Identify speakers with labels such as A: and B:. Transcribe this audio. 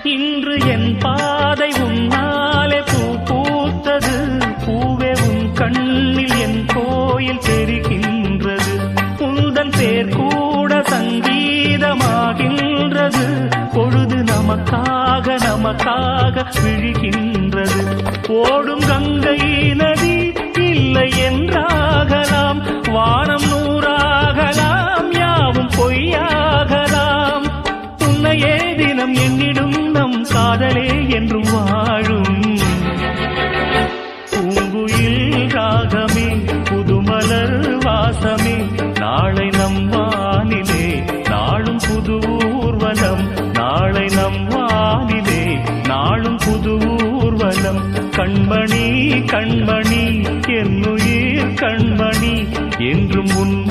A: இன்று என் பாதை உன்னாலே பூ பூத்தது. பூவே உன் கண்ணில் என் கோயில் தெரிகின்றது. உந்தன் பேர் கூட சங்கீதமாகின்றது. பொழுது நமக்காக நமக்காக விழுகின்றது. ஓடும் கங்கை நதி இல்லை என்றாகலாம். வானம் நூறாகலாம், யாவும் பொய்யாகலாம். உன்னையே தினம் என்னிடும் நம் காதலே என்றும் வாழும். பூங்குயில் ராகமே, புதுமலர் வாசமே, நாளை நம் வானிலே நாளும் புது ஊர்வலம். நாளை நம் வானிலே நாளும் புது ஊர்வலம். கண்மணி கண்மணி என்னுயிர் கண்மணி என்றும் உன்